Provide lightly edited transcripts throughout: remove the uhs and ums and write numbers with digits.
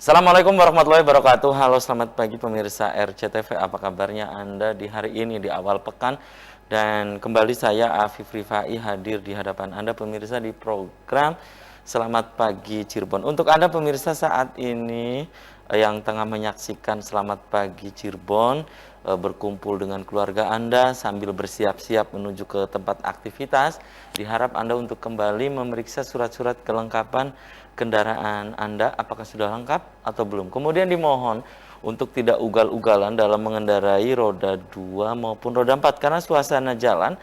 Assalamualaikum warahmatullahi wabarakatuh. Halo, selamat pagi pemirsa RCTV. Apa kabarnya Anda di hari ini, di awal pekan? Dan kembali saya Afif Rifai hadir di hadapan Anda pemirsa di program Selamat Pagi Cirebon. Untuk Anda pemirsa saat ini yang tengah menyaksikan Selamat Pagi Cirebon, berkumpul dengan keluarga Anda sambil bersiap-siap menuju ke tempat aktivitas, diharap Anda untuk kembali memeriksa surat-surat kelengkapan kendaraan Anda apakah sudah lengkap atau belum. Kemudian dimohon untuk tidak ugal-ugalan dalam mengendarai roda 2 maupun roda 4 karena suasana jalan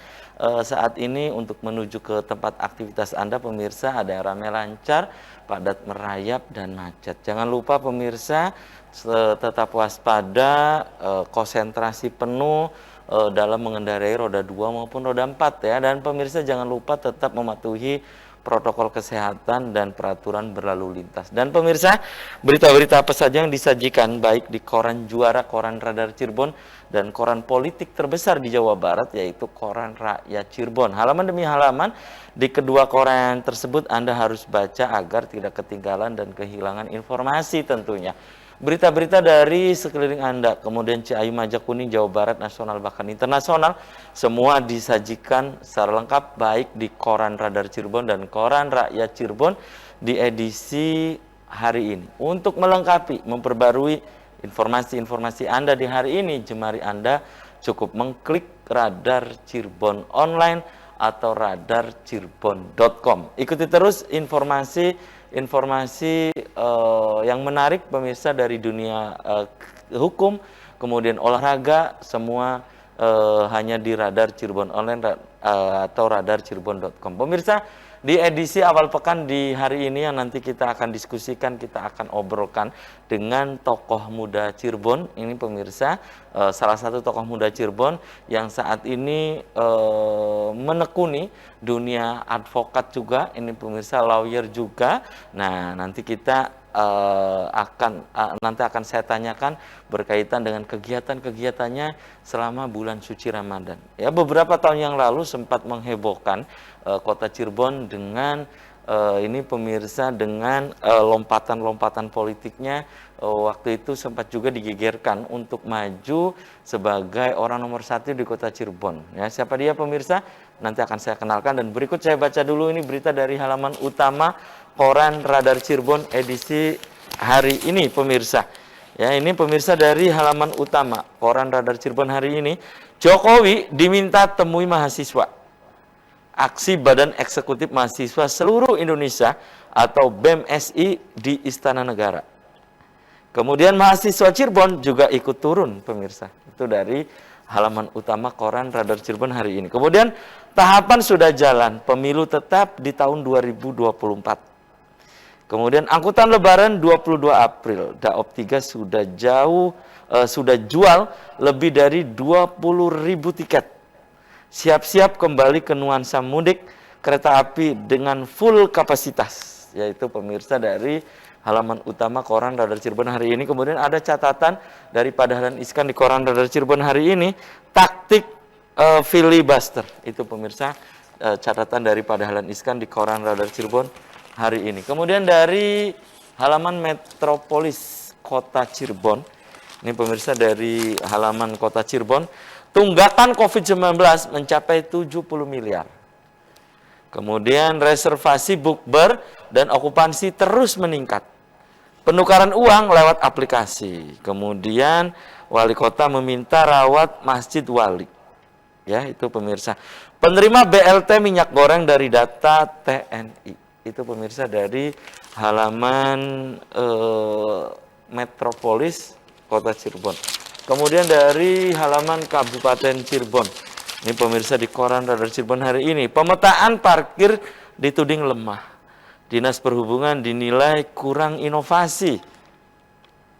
saat ini untuk menuju ke tempat aktivitas Anda pemirsa ada yang ramai lancar, padat merayap dan macet. Jangan lupa pemirsa tetap waspada, konsentrasi penuh dalam mengendarai roda 2 maupun roda 4 ya. Dan pemirsa jangan lupa tetap mematuhi protokol kesehatan dan peraturan berlalu lintas. Dan pemirsa, berita-berita apa saja yang disajikan baik di koran juara, koran Radar Cirebon, dan koran politik terbesar di Jawa Barat, yaitu koran Rakyat Cirebon. Halaman demi halaman di kedua koran tersebut Anda harus baca agar tidak ketinggalan dan kehilangan informasi tentunya. Berita-berita dari sekeliling Anda, kemudian Ciayu, Majakuning, Jawa Barat, nasional bahkan internasional, semua disajikan secara lengkap baik di koran Radar Cirebon dan koran Rakyat Cirebon di edisi hari ini. Untuk melengkapi, memperbarui informasi-informasi Anda di hari ini, jemari Anda cukup mengklik Radar Cirebon online atau radarcirebon.com. Ikuti terus informasi yang menarik pemirsa dari dunia hukum, kemudian olahraga, semua hanya di Radar Cirebon online atau radarcirebon.com. Pemirsa, di edisi awal pekan di hari ini yang nanti kita akan diskusikan, kita akan obrolkan dengan tokoh muda Cirebon. Ini pemirsa, salah satu tokoh muda Cirebon yang saat ini menekuni dunia advokat juga. Ini pemirsa lawyer juga. Nah, nanti kita nanti akan saya tanyakan berkaitan dengan kegiatan-kegiatannya selama bulan suci Ramadan. Ya, beberapa tahun yang lalu sempat menghebohkan kota Cirebon dengan ini pemirsa dengan lompatan-lompatan politiknya. Waktu itu sempat juga digegerkan untuk maju sebagai orang nomor 1 di kota Cirebon. Ya, siapa dia pemirsa? Nanti akan saya kenalkan, dan berikut saya baca dulu ini berita dari halaman utama koran Radar Cirebon edisi hari ini pemirsa. Ya, ini pemirsa dari halaman utama koran Radar Cirebon hari ini. Jokowi diminta temui mahasiswa. Aksi Badan Eksekutif Mahasiswa Seluruh Indonesia atau BEMSI di Istana Negara. Kemudian mahasiswa Cirebon juga ikut turun pemirsa. Itu dari halaman utama koran Radar Cirebon hari ini. Kemudian tahapan sudah jalan, pemilu tetap di tahun 2024. Kemudian angkutan lebaran 22 April, Daop 3 sudah jual lebih dari 20.000 tiket. Siap-siap kembali ke nuansa mudik kereta api dengan full kapasitas. Yaitu pemirsa dari halaman utama koran Radar Cirebon hari ini. Kemudian ada catatan dari Pak Dahlan Iskan di koran Radar Cirebon hari ini, taktik filibuster. Itu pemirsa catatan dari Pak Dahlan Iskan di koran Radar Cirebon hari ini. Kemudian dari halaman Metropolis Kota Cirebon, ini pemirsa dari halaman Kota Cirebon, tunggakan COVID-19 mencapai 70 miliar. Kemudian reservasi bukber dan okupansi terus meningkat. Penukaran uang lewat aplikasi. Kemudian wali kota meminta rawat Masjid Wali. Ya, itu pemirsa. Penerima BLT minyak goreng dari data TNI. Itu pemirsa dari halaman Metropolis Kota Cirebon. Kemudian dari halaman Kabupaten Cirebon. Ini pemirsa di koran Radar Cirebon hari ini. Pemetaan parkir dituding lemah. Dinas Perhubungan dinilai kurang inovasi.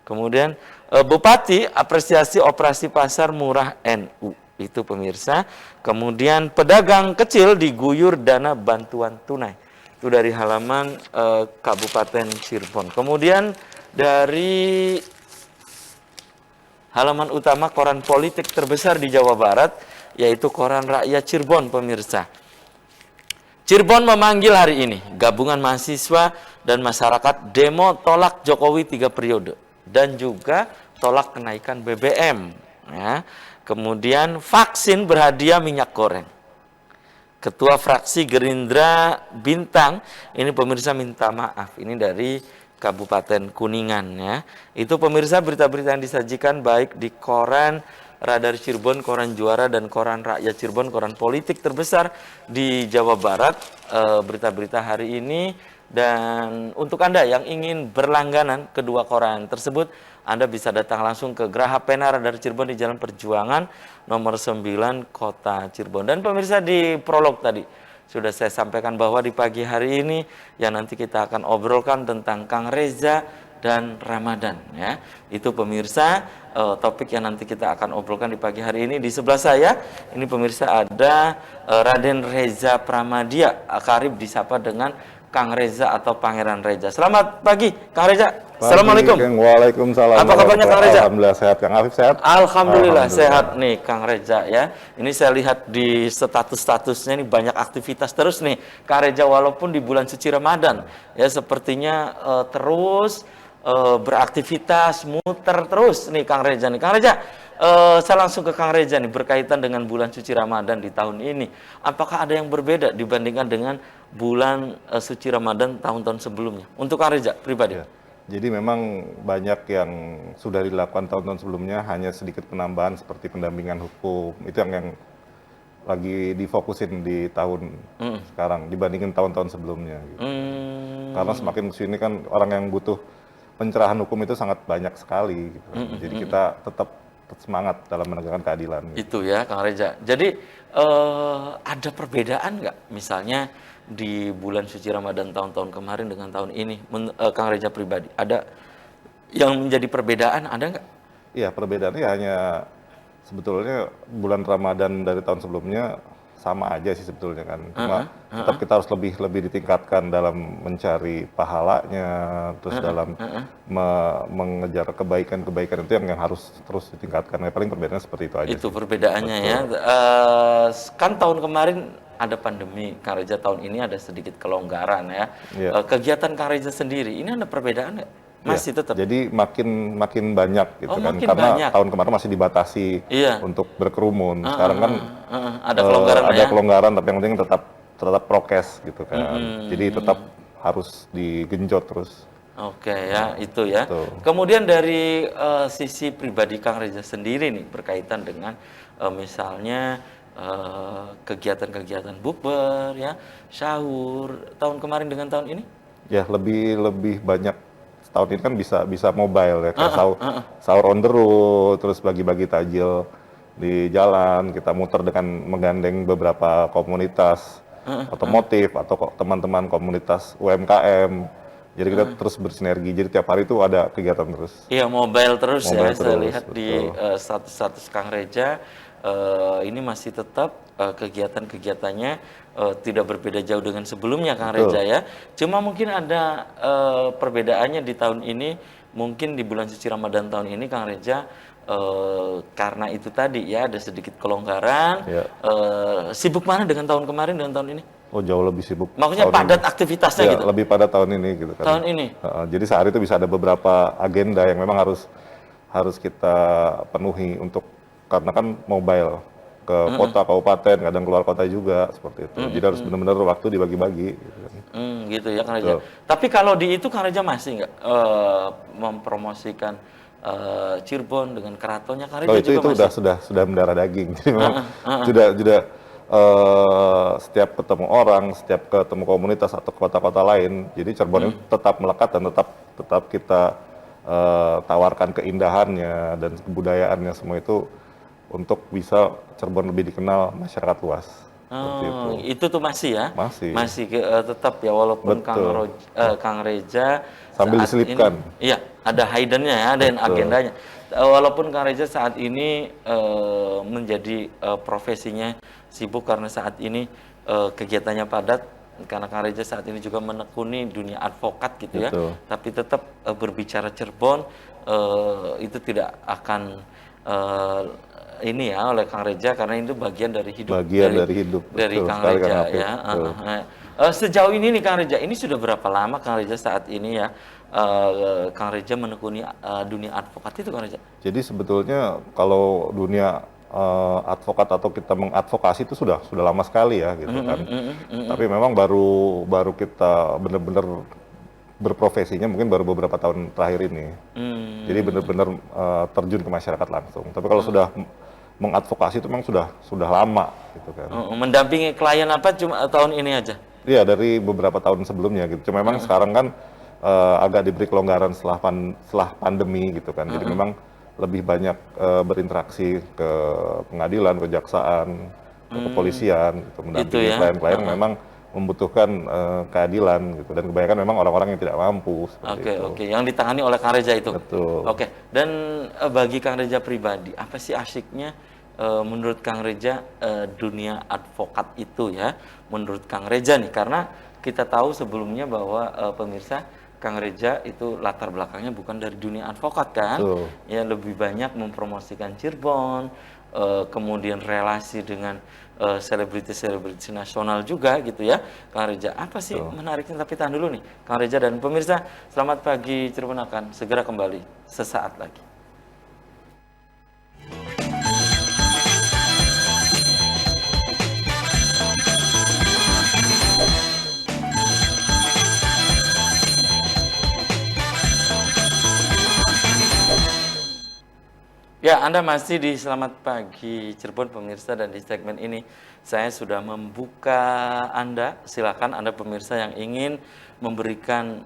Kemudian Bupati apresiasi operasi pasar murah NU. Itu pemirsa. Kemudian pedagang kecil diguyur dana bantuan tunai. Itu dari halaman Kabupaten Cirebon. Kemudian dari halaman utama koran politik terbesar di Jawa Barat, yaitu koran Rakyat Cirebon pemirsa. Cirebon memanggil hari ini gabungan mahasiswa dan masyarakat demo tolak Jokowi 3 periode dan juga tolak kenaikan BBM. Ya. Kemudian vaksin berhadiah minyak goreng. Ketua fraksi Gerindra Bintang, ini pemirsa minta maaf, ini dari Kabupaten Kuningan ya. Itu pemirsa berita-berita yang disajikan baik di koran Radar Cirebon, koran Juara, dan koran Rakyat Cirebon, koran politik terbesar di Jawa Barat, berita-berita hari ini. Dan untuk Anda yang ingin berlangganan kedua koran tersebut, Anda bisa datang langsung ke Graha Pena Radar Cirebon di Jalan Perjuangan nomor 9 Kota Cirebon. Dan pemirsa, di prolog tadi sudah saya sampaikan bahwa di pagi hari ini yang nanti kita akan obrolkan tentang Kang Reza dan Ramadan ya. Itu pemirsa topik yang nanti kita akan obrolkan di pagi hari ini. Di sebelah saya ini pemirsa ada Raden Reza Pramadia, akrab disapa dengan Kang Reza atau Pangeran Reza. Selamat pagi Kang Reza. Assalamualaikum. Waalaikumsalam. Apa kabarnya Kang Reza? Alhamdulillah sehat. Kang Afif sehat? Alhamdulillah sehat nih Kang Reza ya. Ini saya lihat di statusnya ini banyak aktivitas terus nih Kang Reza, walaupun di bulan suci Ramadan ya, sepertinya terus beraktivitas, muter terus nih Kang Reza nih. Kang Reza, saya langsung ke Kang Reza nih berkaitan dengan bulan suci Ramadan di tahun ini. Apakah ada yang berbeda dibandingkan dengan bulan suci Ramadan tahun-tahun sebelumnya? Untuk Kang Reza pribadi. Ya. Jadi memang banyak yang sudah dilakukan tahun-tahun sebelumnya, hanya sedikit penambahan seperti pendampingan hukum. Itu yang lagi difokusin di tahun sekarang dibandingin tahun-tahun sebelumnya. Gitu. Karena semakin kesini kan orang yang butuh pencerahan hukum itu sangat banyak sekali. Gitu. Jadi kita tetap semangat dalam menegakkan keadilan. Gitu. Itu ya Kang Reza. Jadi ada perbedaan nggak misalnya di bulan suci Ramadan tahun-tahun kemarin dengan tahun ini, Kang Reza pribadi? Ada yang menjadi perbedaan, ada nggak? Iya, perbedaannya hanya sebetulnya bulan Ramadan dari tahun sebelumnya sama aja sih sebetulnya kan. Cuma tetap kita harus lebih ditingkatkan dalam mencari pahalanya, terus dalam mengejar kebaikan-kebaikan itu yang harus terus ditingkatkan. Paling perbedaannya seperti itu aja. Itu sih. perbedaannya. Betul. Ya. Kan tahun kemarin ada pandemi, Kang Reza tahun ini ada sedikit kelonggaran ya. Kegiatan Kang Reza sendiri ini ada perbedaan nggak? Masih tetap. Jadi makin banyak gitu kan, makin karena banyak. Tahun kemarin masih dibatasi untuk berkerumun. Sekarang kan ada kelonggaran ada kelonggaran, tapi yang penting tetap prokes gitu kan. Jadi tetap harus digenjot terus. Oke ya, itu ya. Betul. Kemudian dari sisi pribadi Kang Reza sendiri nih berkaitan dengan misalnya kegiatan-kegiatan bukber ya, sahur tahun kemarin dengan tahun ini? Ya, lebih banyak. Tahun ini kan bisa mobile ya, kayak sahur on the road, terus bagi-bagi tajil di jalan, kita muter dengan menggandeng beberapa komunitas otomotif atau teman-teman komunitas UMKM. Jadi kita terus bersinergi, jadi tiap hari itu ada kegiatan terus. Iya, mobile terus ya, saya lihat betul. Di status Kang Reza, ini masih tetap kegiatan-kegiatannya tidak berbeda jauh dengan sebelumnya Kang Reza ya. Cuma mungkin ada perbedaannya di tahun ini, mungkin di bulan suci Ramadan tahun ini Kang Reza karena itu tadi ya ada sedikit kelonggaran. Sibuk mana dengan tahun kemarin dengan tahun ini? Oh, jauh lebih sibuk. Maksudnya padat aktivitasnya gitu? Lebih padat tahun ini gitu kan. Tahun ini? Jadi sehari itu bisa ada beberapa agenda yang memang harus kita penuhi karena kan mobile ke kota, kabupaten, kadang keluar kota juga seperti itu. Jadi harus benar-benar waktu dibagi-bagi. Gitu kan. Gitu ya Kang Reza. Tapi kalau di itu Kang Reza masih nggak mempromosikan Cirebon dengan keratonnya Kang Reza itu masih? sudah mendarah daging. Jadi memang sudah setiap ketemu orang, setiap ketemu komunitas atau kota-kota lain, jadi Cirebon itu tetap melekat dan tetap kita tawarkan keindahannya dan kebudayaannya semua itu untuk bisa Cirebon lebih dikenal masyarakat luas. Itu tuh masih ya? Masih tetap ya, walaupun Kang Reza sambil diselipkan. Iya, ada hiddennya ya, ada agendanya. Walaupun Kang Reza saat ini menjadi profesinya sibuk karena saat ini kegiatannya padat, karena Kang Reza saat ini juga menekuni dunia advokat gitu ya. Tapi tetap berbicara Cirebon itu tidak akan ini ya oleh Kang Reza, karena itu bagian dari hidup dari hidup dari Kang Reza ya. Sejauh ini nih Kang Reja, ini sudah berapa lama Kang Reja saat ini ya, Kang Reja menekuni dunia advokat itu Kang Reja? Jadi sebetulnya kalau dunia advokat atau kita mengadvokasi itu sudah lama sekali ya gitu kan. Tapi memang baru kita benar-benar berprofesinya mungkin baru beberapa tahun terakhir ini. Jadi benar-benar terjun ke masyarakat langsung. Tapi kalau sudah mengadvokasi itu memang sudah lama gitu kan. Mendampingi klien apa cuma tahun ini aja? Iya, dari beberapa tahun sebelumnya gitu. Cuma memang sekarang kan agak diberi kelonggaran setelah pandemi gitu kan. Jadi memang lebih banyak berinteraksi ke pengadilan, kejaksaan, ke kepolisian, gitu, Itu mendampingi ya. klien-klien yang memang membutuhkan keadilan gitu. Dan kebanyakan memang orang-orang yang tidak mampu seperti Oke, itu. oke. Yang ditangani oleh Kang Reja itu. Betul. Oke. Dan bagi Kang Reja pribadi, apa sih asyiknya menurut Kang Reja dunia advokat itu ya? Menurut Kang Reja nih, karena kita tahu sebelumnya bahwa pemirsa Kang Reja itu latar belakangnya bukan dari dunia advokat kan? Betul. Ya lebih banyak mempromosikan Cirebon, kemudian relasi dengan selebritis-selebritis nasional juga gitu ya, Kang Reja. Apa sih Betul. menariknya? Tapi tahan dulu nih, Kang Reja dan pemirsa. Selamat pagi Cirebon akan segera kembali sesaat lagi. Ya, Anda masih di Selamat Pagi Cirebon pemirsa, dan di segmen ini saya sudah membuka Anda. Silakan Anda pemirsa yang ingin memberikan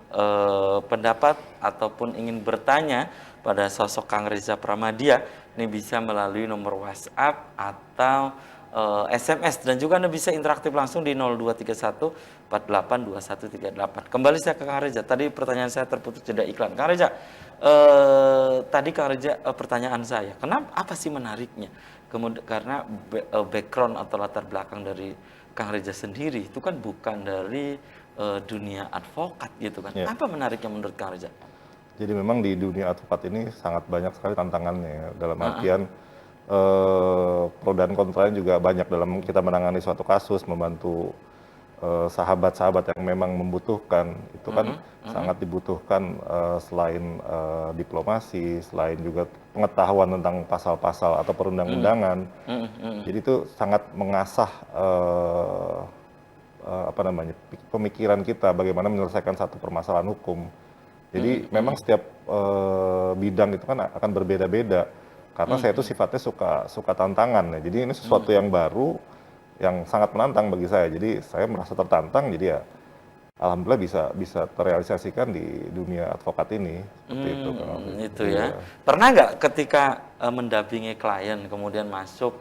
pendapat ataupun ingin bertanya pada sosok Kang Reza Pramadya, ini bisa melalui nomor WhatsApp atau SMS, dan juga Anda bisa interaktif langsung di 0231 482138. Kembali saya ke Kang Reza. Tadi pertanyaan saya terputus jeda iklan. Kang Reza, tadi Kang Reza, pertanyaan saya, kenapa apa sih menariknya? Kemudian karena background atau latar belakang dari Kang Reza sendiri itu kan bukan dari dunia advokat gitu kan. Ya. Apa menariknya menurut Kang Reza? Jadi memang di dunia advokat ini sangat banyak sekali tantangannya ya. Dalam artian pro dan kontranya juga banyak dalam kita menangani suatu kasus, membantu sahabat-sahabat yang memang membutuhkan. Itu kan sangat dibutuhkan selain diplomasi, selain juga pengetahuan tentang pasal-pasal atau perundang-undangan. Jadi itu sangat mengasah pemikiran kita bagaimana menyelesaikan satu permasalahan hukum. Jadi memang setiap bidang itu kan akan berbeda-beda. Karena saya itu sifatnya suka tantangan ya. Jadi ini sesuatu yang baru, yang sangat menantang bagi saya. Jadi saya merasa tertantang. Jadi ya, alhamdulillah bisa terrealisasikan di dunia advokat ini. Seperti itu. Itu ya. Pernah nggak ketika mendampingi klien kemudian masuk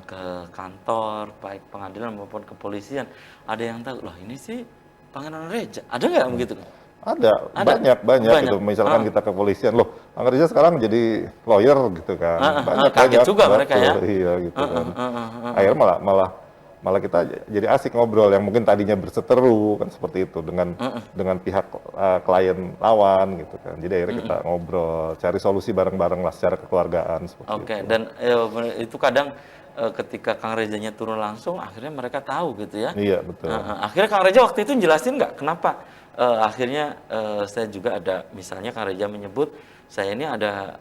ke kantor, baik pengadilan maupun kepolisian, ada yang tahu, loh ini sih Pangeran Reja. Ada nggak begitu? Ada, Ada? banyak Banyak? gitu. Misalkan kita ke kepolisian, loh, Kang Reza sekarang jadi lawyer gitu kan. Kaget juga mereka ya? Iya gitu kan. Akhirnya malah kita jadi asik ngobrol yang mungkin tadinya berseteru kan seperti itu dengan pihak klien lawan gitu kan. Jadi akhirnya kita ngobrol, cari solusi bareng-bareng lah secara kekeluargaan seperti Oke, itu. dan itu kadang ketika Kang Rezanya turun langsung, akhirnya mereka tahu gitu ya. Iya, betul. Akhirnya Kang Reza waktu itu jelasin nggak kenapa akhirnya saya juga ada, misalnya Kang Reza menyebut saya ini ada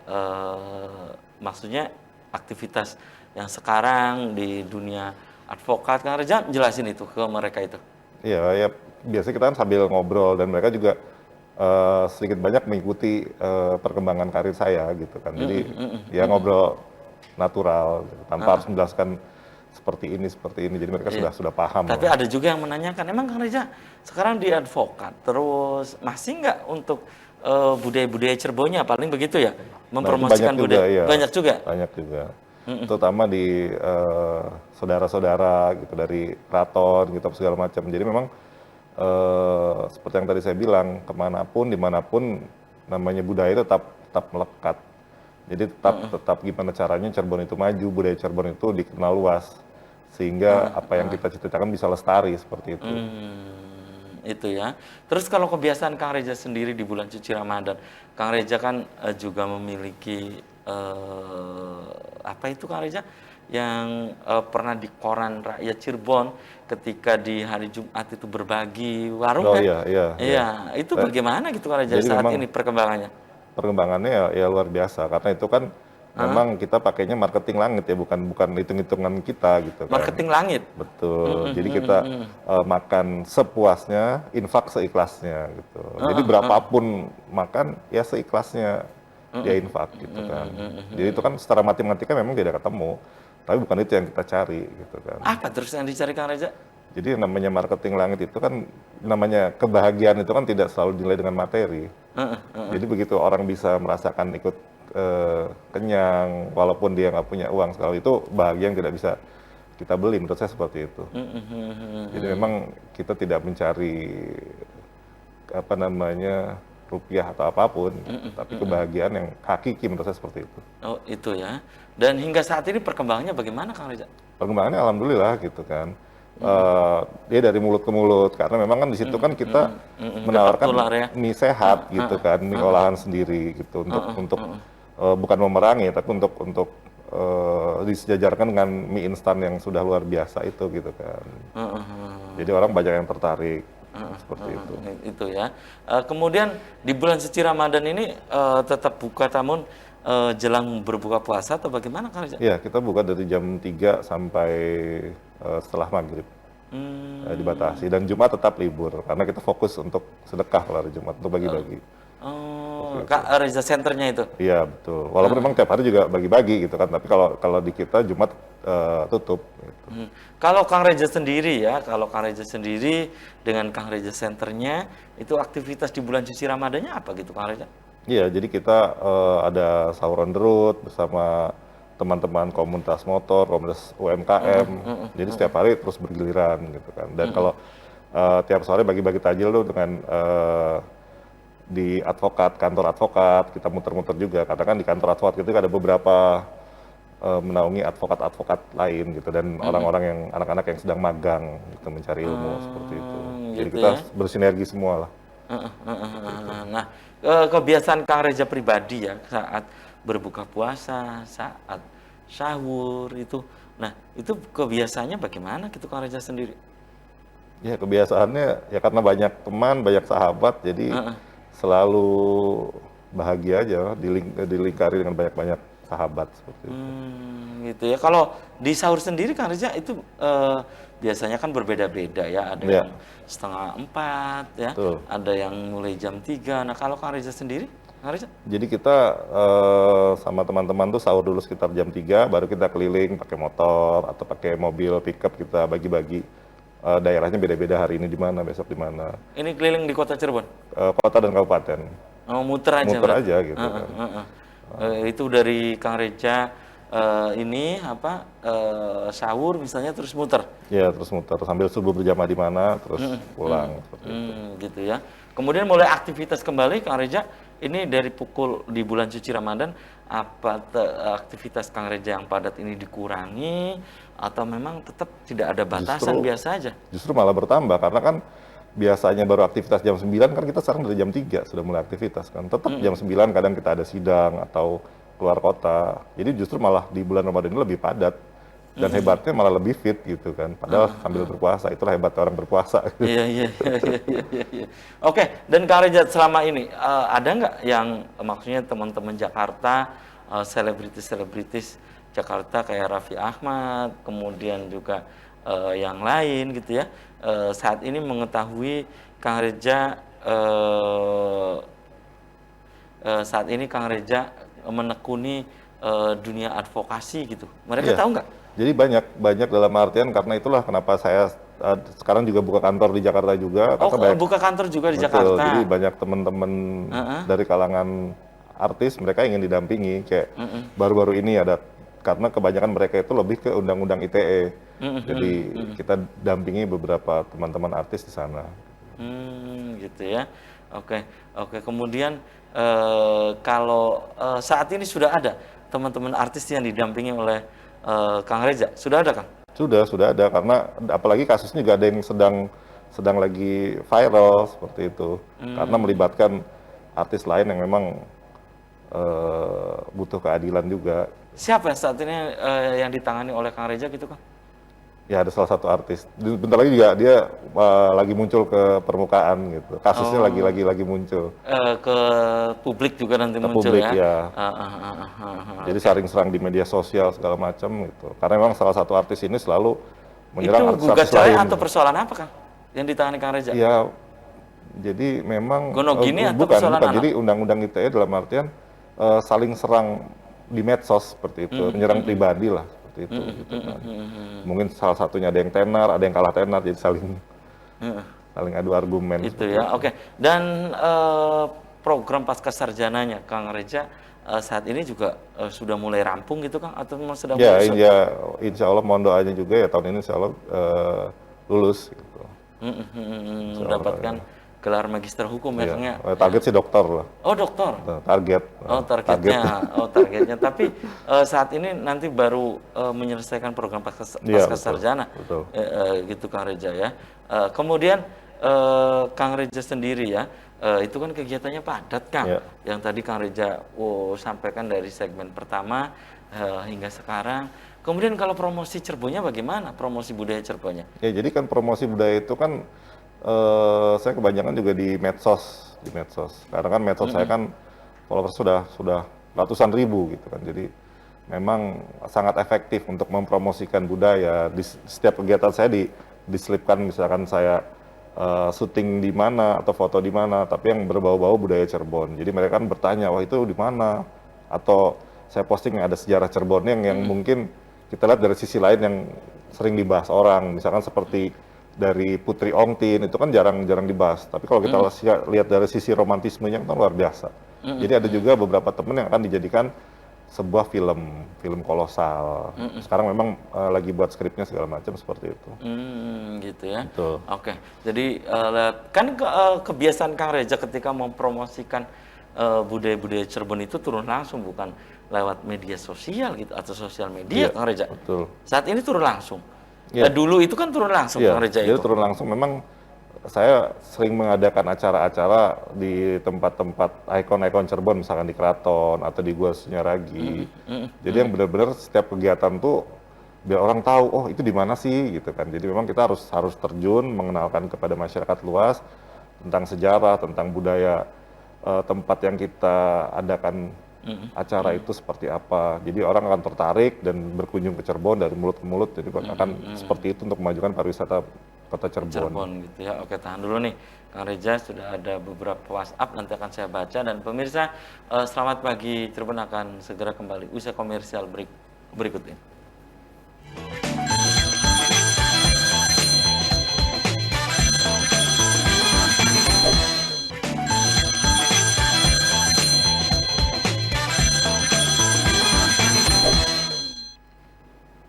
maksudnya aktivitas yang sekarang di dunia advokat, Kang Reza jelasin itu ke mereka itu. Iya, ya biasanya kita kan sambil ngobrol dan mereka juga sedikit banyak mengikuti perkembangan karir saya gitu kan. Jadi ya ngobrol natural gitu, tanpa harus menjelaskan seperti ini. Jadi mereka sudah paham. Tapi ada juga yang menanyakan, emang Kang Reza sekarang di advokat, terus masih nggak untuk budaya-budaya Cirebonnya, paling begitu ya, mempromosikan banyak juga, budaya. iya. Banyak juga. Banyak juga. Terutama di saudara-saudara gitu dari keraton gitu segala macam. Jadi memang seperti yang tadi saya bilang, kemanapun dimanapun namanya budaya itu tetap melekat. Jadi tetap gimana caranya Cirebon itu maju, budaya Cirebon itu dikenal luas, sehingga apa yang kita cita-citakan bisa lestari seperti itu. Itu ya. Terus kalau kebiasaan Kang Reza sendiri di bulan suci Ramadan, Kang Reza kan juga memiliki apa itu Kang Reza? pernah di koran rakyat Cirebon ketika di hari Jumat itu berbagi warung Oh kan? iya, iya, iya. Iya, itu bagaimana gitu Kang Reza Jadi saat memang ini perkembangannya? perkembangannya ya luar biasa karena itu kan Hah? memang kita pakainya marketing langit ya, bukan bukan hitung-hitungan kita gitu kan. Marketing langit. Betul. Jadi kita makan sepuasnya, infak seikhlasnya gitu. Jadi berapapun makan ya seikhlasnya dia infak gitu kan. Jadi itu kan secara matematika memang tidak ketemu, tapi bukan itu yang kita cari gitu kan. Apa terus yang dicari Kang Reza? Jadi yang namanya marketing langit itu kan namanya kebahagiaan itu kan tidak selalu dinilai dengan materi. Jadi begitu orang bisa merasakan ikut kenyang walaupun dia nggak punya uang sekali, itu bahagia yang tidak bisa kita beli, menurut saya seperti itu. Jadi memang kita tidak mencari apa namanya rupiah atau apapun, tapi kebahagiaan yang hakiki, menurut saya seperti itu. Oh, itu ya. Dan hingga saat ini perkembangannya bagaimana Kang Reza? Perkembangannya alhamdulillah gitu kan. Dia dari mulut ke mulut karena memang kan di situ kan kita Cepat menawarkan tular ya. mie sehat gitu kan, mie olahan sendiri gitu untuk bukan memerangi tapi untuk disejajarkan dengan mie instan yang sudah luar biasa itu gitu kan. Jadi orang banyak yang tertarik seperti itu. Itu ya. Kemudian di bulan suci Ramadan ini tetap buka namun jelang berbuka puasa atau bagaimana Kang Reza? Iya, kita buka dari jam 3 sampai setelah maghrib. Dibatasi, dan Jumat tetap libur karena kita fokus untuk sedekah kalau hari Jumat, untuk bagi-bagi. Oh, Kak Reza Centernya itu. Iya betul, walaupun memang tiap hari juga bagi-bagi gitu kan, tapi kalau di kita Jumat tutup gitu. Kalau Kang Reza sendiri ya, kalau Kang Reza sendiri dengan Kang Reza Centernya itu aktivitas di bulan suci Ramadannya apa gitu Kang Reza? Iya, jadi kita ada sahur on the road bersama teman-teman komunitas motor, komunitas UMKM. Jadi setiap hari terus bergiliran gitu kan. Dan kalau tiap sore bagi-bagi tajil tuh dengan di advokat, kantor advokat, kita muter-muter juga. Karena kan di kantor advokat itu ada beberapa menaungi advokat-advokat lain gitu, dan orang-orang yang anak-anak yang sedang magang gitu, mencari ilmu seperti itu. Jadi Gitu kita ya. bersinergi semua lah. Nah, kebiasaan Kang Reza pribadi ya saat berbuka puasa, saat sahur itu. Nah, itu kebiasaannya bagaimana gitu Kang Reza sendiri? Ya kebiasaannya ya karena banyak teman, banyak sahabat, jadi selalu bahagia aja, dilingkari dengan banyak-banyak sahabat seperti itu. Gitu ya. Kalau di sahur sendiri Kang Reza itu biasanya kan berbeda-beda ya. Ada Iya. yang setengah 4 ya, Betul. ada yang mulai jam 3. Nah, kalau Kang Reza sendiri, Kang Reza? Jadi kita sama teman-teman tuh sahur dulu sekitar jam 3, baru kita keliling pakai motor atau pakai mobil pickup, kita bagi-bagi. Daerahnya beda-beda, hari ini di mana, besok di mana. Ini keliling di kota Cirebon. Kota dan kabupaten. Oh, muter aja Muter berarti. aja gitu kan. Itu dari Kang Reza ini apa sahur misalnya terus muter. Ya, terus muter sambil subuh berjamaah di mana, terus pulang seperti itu. Gitu ya. Kemudian mulai aktivitas kembali Kang Reza ini dari pukul di bulan suci Ramadan apa aktivitas Kang Reza yang padat ini dikurangi atau memang tetap tidak ada batasan biasa aja? Justru malah bertambah karena kan biasanya baru aktivitas jam 9, kan kita sekarang dari jam 3 sudah mulai aktivitas kan. Tetap jam 9 kadang kita ada sidang atau keluar kota. Jadi justru malah di bulan Ramadan ini lebih padat. Dan hebatnya malah lebih fit gitu kan. Padahal sambil berpuasa, itulah hebatnya orang berpuasa. Iya. Oke, dan Kang Reza selama ini ada nggak yang maksudnya teman-teman Jakarta, selebritis Jakarta kayak Raffi Ahmad, kemudian juga yang lain gitu ya, saat ini mengetahui Kang Reza saat ini Kang Reza menekuni dunia advokasi gitu. Mereka Iya. tahu nggak? Jadi banyak dalam artian, karena itulah kenapa saya sekarang juga buka kantor di Jakarta juga. Oh, Karena buka kantor juga di betul, Jakarta. jadi banyak teman-teman dari kalangan artis, mereka ingin didampingi. Kayak baru-baru ini ada, karena kebanyakan mereka itu lebih ke undang-undang ITE. Jadi kita dampingi beberapa teman-teman artis di sana. Gitu ya. Oke. Kemudian kalau saat ini sudah ada teman-teman artis yang didampingi oleh Kang Reza, sudah ada Kang? Sudah ada, karena apalagi kasusnya juga ada yang sedang lagi viral seperti itu. Karena melibatkan artis lain yang memang butuh keadilan juga. Siapa saat ini yang ditangani oleh Kang Reza gitu, Kang? Ya ada salah satu artis. Bentar lagi juga dia lagi muncul ke permukaan gitu. Kasusnya Oh, lagi muncul ke publik juga nanti ke muncul publik ya? ya. Jadi Oke. saring serang di media sosial segala macam gitu. Karena memang salah satu artis ini selalu Itu menyerang gugat artis-artis cerai lain. atau persoalan apa, Kang? Yang ditangani Kang Reza? Ya, jadi memang Gonogini atau persoalan bukan. anak? Jadi undang-undang ITE dalam artian saling serang di medsos seperti itu, menyerang pribadi lah seperti itu gitu kan. Mungkin salah satunya ada yang tenar, ada yang kalah tenar, jadi saling saling adu argumen Itu seperti ya, itu. oke. Dan program pasca sarjananya Kang Reza saat ini juga sudah mulai rampung gitu, Kang? Atau memang sedang Ya, menyusun? ya, insya Allah mohon doanya juga ya tahun ini insya Allah lulus gitu. Insya Allah, Mendapatkan ya. gelar magister hukum ya, Iya. Kang ya? Target sih dokter lah. Oh, dokter. Target. Oh, targetnya. Oh, targetnya. Tapi saat ini nanti baru menyelesaikan program pasca Iya, pasca betul. sarjana. Betul. Gitu Kang Reza ya. Kemudian Kang Reza sendiri ya, itu kan kegiatannya padat, Kang. Iya. Yang tadi Kang Reza sampaikan dari segmen pertama hingga sekarang. Kemudian kalau promosi Cirebonnya bagaimana? Promosi budaya Cirebonnya? Ya, jadi kan promosi budaya itu kan saya kebanyakan juga di medsos, di medsos. Karena kan medsos saya kan followers sudah ratusan ribu gitu kan. Jadi memang sangat efektif untuk mempromosikan budaya. Di setiap kegiatan saya diselipkan misalkan saya syuting di mana atau foto di mana, tapi yang berbau-bau budaya Cirebon. Jadi mereka kan bertanya, wah itu di mana? Atau saya posting ada sejarah Cirebon yang mungkin kita lihat dari sisi lain yang sering dibahas orang, misalkan seperti dari Putri Ongtin itu kan jarang dibahas. Tapi kalau kita lihat dari sisi romantismenya kan luar biasa. Jadi ada juga beberapa temen yang akan dijadikan sebuah film kolosal. Sekarang memang lagi buat skripnya segala macam seperti itu. Gitu ya. Betul. Oke. Jadi kan kebiasaan Kang Reza ketika mempromosikan budaya-budaya Cirebon itu turun langsung, bukan lewat media sosial gitu atau sosial media, Iya, Kang Reza. betul. Saat ini turun langsung. Iya. Dulu itu kan turun langsung, Iya, Kang Reza jadi itu. turun langsung. Memang saya sering mengadakan acara-acara di tempat-tempat ikon-ikon Cirebon, misalkan di Keraton atau di Gua Sunyaragi. Jadi yang benar-benar setiap kegiatan tuh biar orang tahu, oh itu di mana sih gitu kan. Jadi memang kita harus terjun mengenalkan kepada masyarakat luas tentang sejarah, tentang budaya tempat yang kita adakan acara itu seperti apa. Jadi orang akan tertarik dan berkunjung ke Cirebon dari mulut ke mulut. Jadi akan seperti itu untuk memajukan pariwisata kota Cirebon. Cirebon gitu ya. Oke, tahan dulu nih. Kang Reza sudah ada beberapa WhatsApp, nanti akan saya baca. Dan pemirsa, selamat pagi Cirebon akan segera kembali usai komersial berikut ini.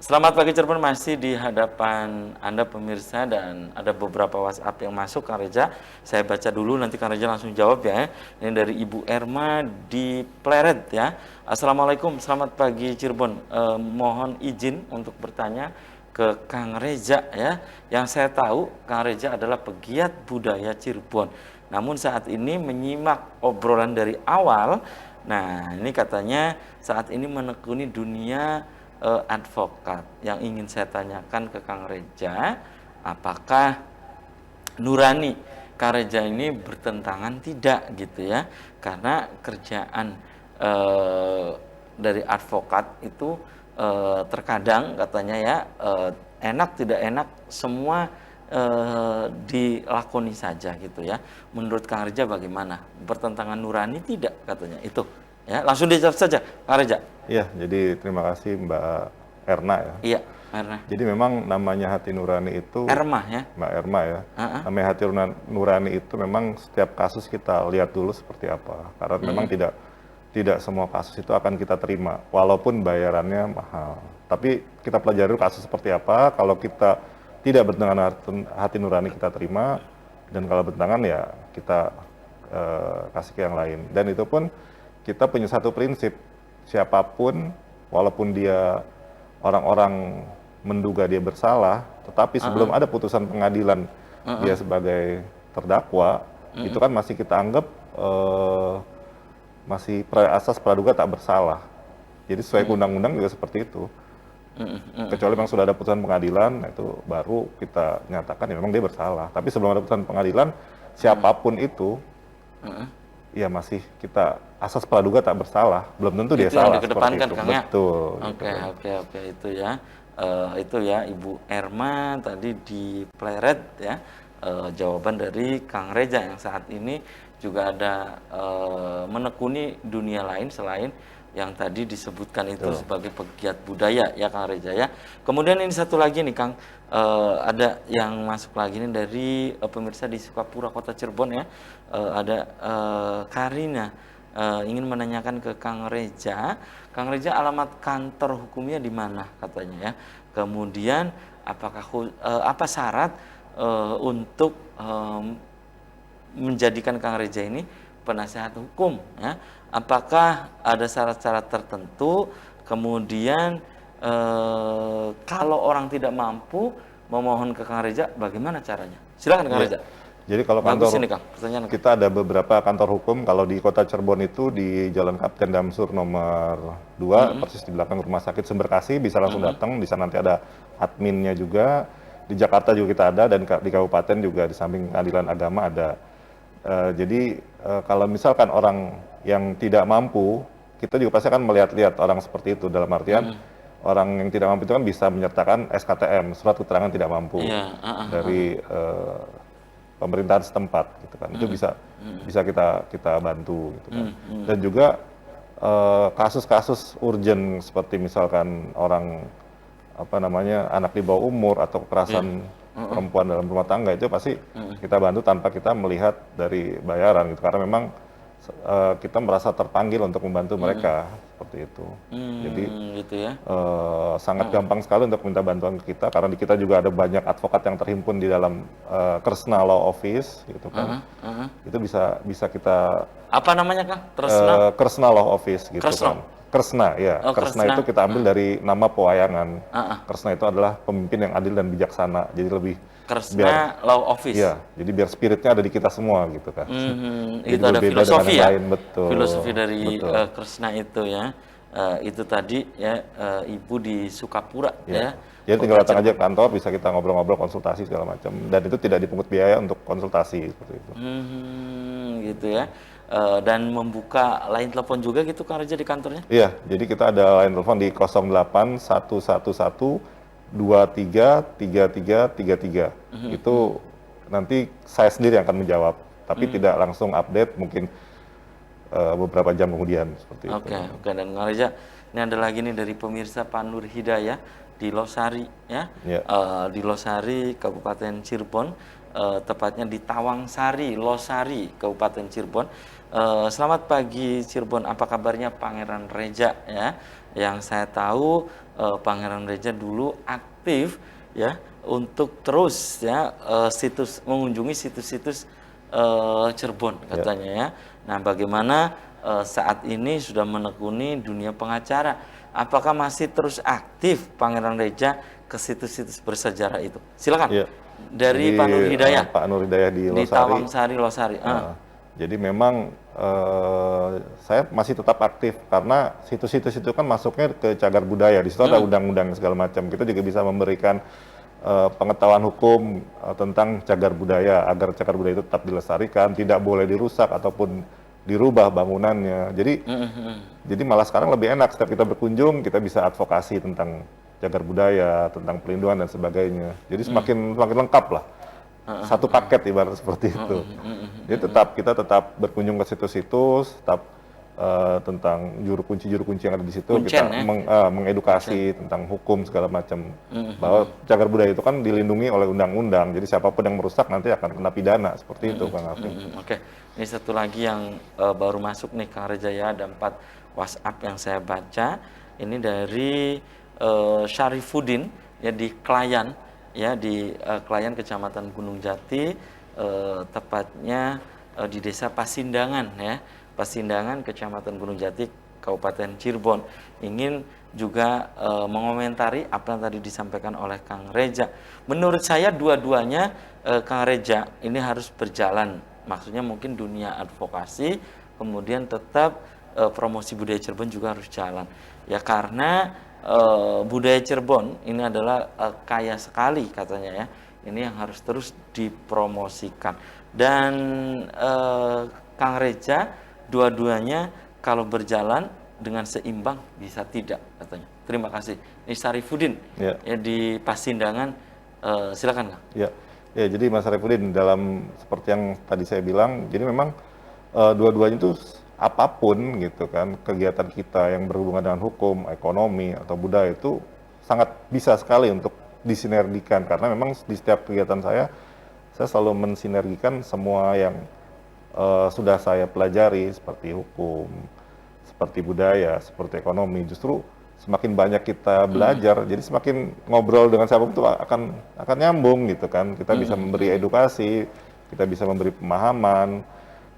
Selamat pagi Cirebon, masih di hadapan Anda pemirsa, dan ada beberapa WhatsApp yang masuk Kang Reza. Saya baca dulu, nanti Kang Reza langsung jawab ya. Ini dari Ibu Erma di Pleret ya. Assalamualaikum, selamat pagi Cirebon. Mohon izin untuk bertanya ke Kang Reza ya. Yang saya tahu Kang Reza adalah pegiat budaya Cirebon. Namun saat ini menyimak obrolan dari awal, nah ini katanya saat ini menekuni dunia advokat. Yang ingin saya tanyakan ke Kang Reza, apakah nurani Kang Reza ini bertentangan tidak gitu ya? Karena kerjaan dari advokat itu terkadang katanya ya enak tidak enak semua dilakoni saja gitu ya. Menurut Kang Reza bagaimana? Bertentangan nurani tidak katanya itu? Ya, langsung dijawab saja Kang Reza. Iya, jadi terima kasih Mbak Erna ya. Iya, Erna. Jadi memang namanya hati nurani itu, Erma ya. Mbak Erma ya, namanya hati nurani itu memang setiap kasus kita lihat dulu seperti apa. Karena memang tidak semua kasus itu akan kita terima, walaupun bayarannya mahal. Tapi kita pelajari dulu kasus seperti apa, kalau kita tidak bertentangan hati nurani kita terima, dan kalau bertentangan ya kita kasih ke yang lain. Dan itu pun kita punya satu prinsip, siapapun walaupun dia orang-orang menduga dia bersalah, tetapi sebelum ada putusan pengadilan dia sebagai terdakwa, itu kan masih kita anggap masih asas praduga tak bersalah. Jadi sesuai undang-undang juga seperti itu. Kecuali memang sudah ada putusan pengadilan, nah itu baru kita nyatakan ya memang dia bersalah. Tapi sebelum ada putusan pengadilan, siapapun itu, ya masih kita asas praduga tak bersalah, belum tentu dia Itu yang salah seperti dikedepankan, itu. Kang, ya? Betul. Oke, oke, oke, itu ya. Itu ya Ibu Erma tadi di Pleret ya. Jawaban dari Kang Reza yang saat ini juga ada menekuni dunia lain selain yang tadi disebutkan itu sebagai pegiat budaya ya Kang Reza ya. Kemudian ini satu lagi nih Kang, ada yang masuk lagi nih dari pemirsa di Sukapura Kota Cirebon ya. Ada Karina ingin menanyakan ke Kang Reza alamat kantor hukumnya di mana katanya ya. Kemudian apakah apa syarat untuk menjadikan Kang Reza ini penasehat hukum ya? Apakah ada syarat-syarat tertentu? Kemudian kalau orang tidak mampu memohon ke Kang Reza, bagaimana caranya? Silakan Kang Reza. Jadi kalau Bagus kantor ini Kang, pertanyaan Kang. kita ada beberapa kantor hukum. Kalau di Kota Cirebon itu di Jalan Kapten Damsur nomor 2, persis di belakang Rumah Sakit Sumberkasih, bisa langsung datang. Di sana nanti ada adminnya juga. Di Jakarta juga kita ada, dan di kabupaten juga di samping pengadilan agama ada. Jadi kalau misalkan orang yang tidak mampu, kita juga pasti akan melihat-lihat orang seperti itu. Dalam artian orang yang tidak mampu itu kan bisa menyertakan SKTM, surat keterangan tidak mampu, dari pemerintahan setempat, gitu kan. Itu bisa kita bantu, gitu kan. Dan juga kasus-kasus urgent seperti misalkan orang anak di bawah umur atau kekerasan perempuan dalam rumah tangga, itu pasti kita bantu tanpa kita melihat dari bayaran, gitu. Karena memang kita merasa terpanggil untuk membantu mereka seperti itu. Jadi gitu ya. sangat gampang sekali untuk minta bantuan ke kita, karena di kita juga ada banyak advokat yang terhimpun di dalam Kresna Law Office, gitu kan. Itu bisa kita Apa namanya Kang? Tresna? Kresna Law Office, gitu Kresna? kan. Kresna, ya. Oh, Kresna Kresna. itu kita ambil dari nama pewayangan. Kresna itu adalah pemimpin yang adil dan bijaksana. Jadi lebih Kresna Law Office. Iya, jadi biar spiritnya ada di kita semua, gitu kan. Jadi Itu ada berbeda filosofi dengan yang ya. lain, betul. Filosofi dari Betul. Kresna itu ya. Itu tadi ya Ibu di Sukapura ya. Jadi tinggal datang aja ke kantor, bisa kita ngobrol-ngobrol, konsultasi segala macam. Dan itu tidak dipungut biaya untuk konsultasi seperti itu. Gitu ya. Dan membuka line telepon juga gitu Kang Reza di kantornya? Iya, jadi kita ada line telepon di 08-111-23-3333. Itu nanti saya sendiri yang akan menjawab, tapi tidak langsung update, mungkin beberapa jam kemudian seperti itu. Oke. Dan Kang Reza, ini ada lagi nih dari pemirsa Pak Nur Hidayah di Losari ya. Di Losari, Kabupaten Cirebon, tepatnya di Tawangsari, Losari, Kabupaten Cirebon. Selamat pagi Cirebon, apa kabarnya Pangeran Reza ya? Yang saya tahu Pangeran Reza dulu aktif ya untuk terus ya mengunjungi situs-situs Cirebon katanya ya. Nah, bagaimana saat ini sudah menekuni dunia pengacara? Apakah masih terus aktif Pangeran Reza ke situs-situs bersejarah itu? Silakan. Iya. Dari Jadi, Pak Nur Hidayah. Pak Nur Hidayah di Losari. Tawangsari, Losari. Jadi memang saya masih tetap aktif, karena situs-situs itu kan masuknya ke cagar budaya. Di situ ada undang-undang segala macam. Kita juga bisa memberikan pengetahuan hukum tentang cagar budaya, agar cagar budaya itu tetap dilestarikan, tidak boleh dirusak ataupun dirubah bangunannya. Jadi malah sekarang lebih enak, setiap kita berkunjung kita bisa advokasi tentang cagar budaya, tentang pelindungan dan sebagainya. Jadi semakin lengkap lah. Satu paket ibarat seperti itu. Jadi kita tetap berkunjung ke situs-situs, tetap tentang juru kunci yang ada di situ. Kuncen, kita mengedukasi tentang hukum segala macam. Bahwa cagar budaya itu kan dilindungi oleh undang-undang. Jadi siapapun yang merusak nanti akan kena pidana, seperti itu Kang Alvin. Oke, ini satu lagi yang baru masuk nih Kang Reza ya, ada 4 WhatsApp yang saya baca. Ini dari Syarifuddin ya di Klayan. Ya di Klayan Kecamatan Gunung Jati, tepatnya di Desa Pasindangan ya, Pasindangan Kecamatan Gunung Jati Kabupaten Cirebon, ingin juga mengomentari apa yang tadi disampaikan oleh Kang Reza. Menurut saya dua-duanya Kang Reza ini harus berjalan, maksudnya mungkin dunia advokasi, kemudian tetap promosi budaya Cirebon juga harus jalan. Ya karena budaya Cirebon ini adalah kaya sekali katanya ya. Ini yang harus terus dipromosikan. Dan Kang Reja, dua-duanya kalau berjalan dengan seimbang bisa tidak katanya. Terima kasih. Ini Sarifudin Ya. ya di Pasindangan. Silakan Kang. Ya, ya, jadi Mas Arifudin dalam seperti yang tadi saya bilang, jadi memang dua-duanya itu apapun gitu kan, kegiatan kita yang berhubungan dengan hukum, ekonomi atau budaya itu sangat bisa sekali untuk disinergikan karena memang di setiap kegiatan saya selalu mensinergikan semua yang sudah saya pelajari seperti hukum, seperti budaya, seperti ekonomi. Justru semakin banyak kita belajar, jadi semakin ngobrol dengan siapapun itu akan nyambung gitu kan. Kita bisa memberi edukasi, kita bisa memberi pemahaman,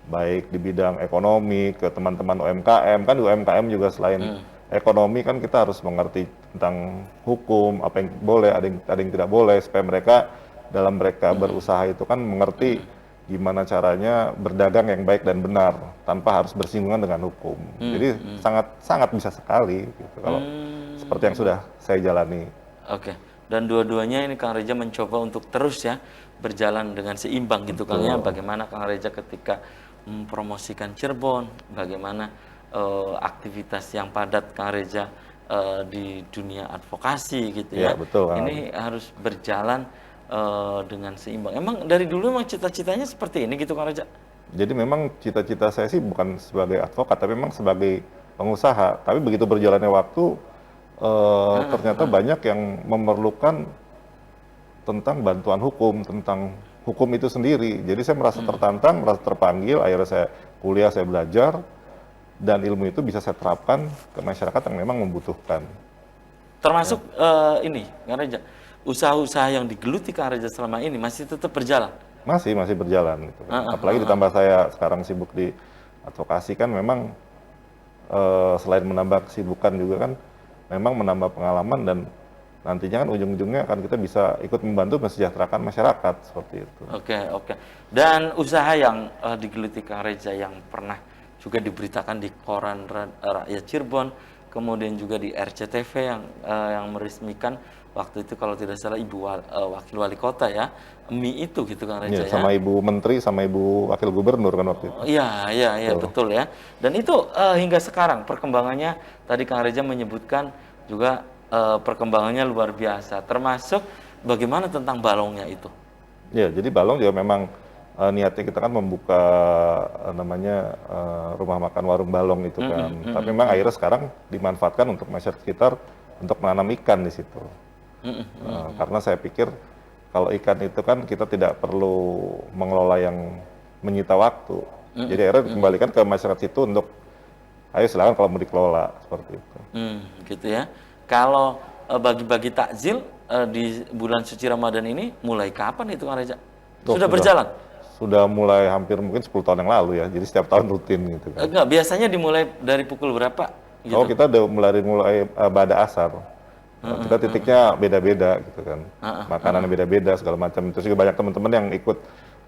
baik di bidang ekonomi ke teman-teman UMKM. Kan di UMKM juga selain ekonomi kan kita harus mengerti tentang hukum, apa yang boleh, ada yang tidak boleh, supaya mereka berusaha itu kan mengerti gimana caranya berdagang yang baik dan benar tanpa harus bersinggungan dengan hukum. Jadi sangat bisa sekali gitu kalau seperti yang sudah saya jalani. Oke. Dan dua-duanya ini Kang Reja mencoba untuk terus ya berjalan dengan seimbang gitu Kang ya. Bagaimana Kang Reja ketika mempromosikan Cirebon, bagaimana aktivitas yang padat Kang Reja di dunia advokasi gitu ya. Ya, betul. Ini harus berjalan dengan seimbang. Emang dari dulu emang cita-citanya seperti ini gitu Kang Reja? Jadi memang cita-cita saya sih bukan sebagai advokat, tapi memang sebagai pengusaha. Tapi begitu berjalannya waktu, ternyata banyak yang memerlukan tentang bantuan hukum, tentang hukum itu sendiri. Jadi saya merasa tertantang, merasa terpanggil, akhirnya saya kuliah, saya belajar, dan ilmu itu bisa saya terapkan ke masyarakat yang memang membutuhkan. Termasuk ini Kang Reja, usaha-usaha yang digeluti Kang Reja selama ini masih tetap berjalan? Masih berjalan. Gitu. Apalagi ditambah saya sekarang sibuk di advokasi kan memang selain menambah kesibukan juga kan memang menambah pengalaman dan nantinya kan ujung-ujungnya akan kita bisa ikut membantu mensejahterakan masyarakat seperti itu. Oke. Dan usaha yang digeluti Kang Reja yang pernah juga diberitakan di koran Rakyat Cirebon, kemudian juga di RCTV yang meresmikan waktu itu kalau tidak salah Ibu Wakil Wali Kota ya, MI itu gitu Kang Reja ya. Sama Ibu Menteri, sama Ibu Wakil Gubernur kan waktu itu. Iya, betul ya. Dan itu hingga sekarang perkembangannya tadi Kang Reja menyebutkan juga perkembangannya luar biasa. Termasuk bagaimana tentang balongnya itu? Ya, jadi balong juga memang niatnya kita kan membuka namanya rumah makan warung balong itu kan. Tapi memang akhirnya sekarang dimanfaatkan untuk masyarakat sekitar untuk menanam ikan di situ. Karena saya pikir kalau ikan itu kan kita tidak perlu mengelola yang menyita waktu. Jadi akhirnya dikembalikan ke masyarakat situ untuk ayo silakan kalau mau dikelola seperti itu. Gitu ya. Kalau bagi-bagi takjil di bulan suci Ramadan ini mulai kapan itu Kang Reja? Sudah berjalan? Sudah mulai hampir mungkin 10 tahun yang lalu ya. Jadi setiap tahun rutin gitu kan. Enggak, biasanya dimulai dari pukul berapa? Gitu. Oh, kita udah mulai bada asar. Kita titiknya beda-beda gitu kan. Makanannya beda-beda segala macam. Terus juga banyak teman-teman yang ikut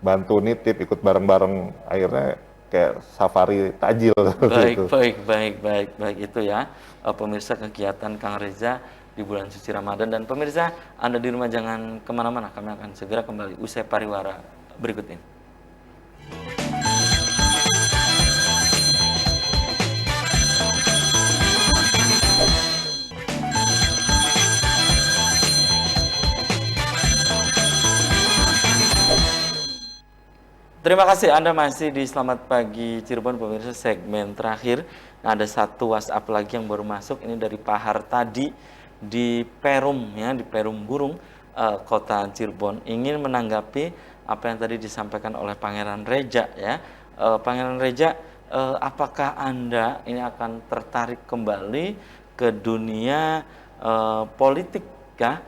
bantu nitip, ikut bareng-bareng, akhirnya kayak safari takjil. Baik itu ya. Pemirsa kegiatan Kang Reja di bulan suci Ramadan. Dan pemirsa, Anda di rumah jangan kemana-mana. Kami akan segera kembali usai pariwara berikut ini. Terima kasih Anda masih di Selamat Pagi Cirebon, pemirsa segmen terakhir. Nah, ada satu WhatsApp lagi yang baru masuk, ini dari Pak Hartadi di Perum ya, di Perum Burung, Kota Cirebon. Ingin menanggapi apa yang tadi disampaikan oleh Pangeran Reja ya. Pangeran Reja, apakah Anda ini akan tertarik kembali ke dunia politik ya?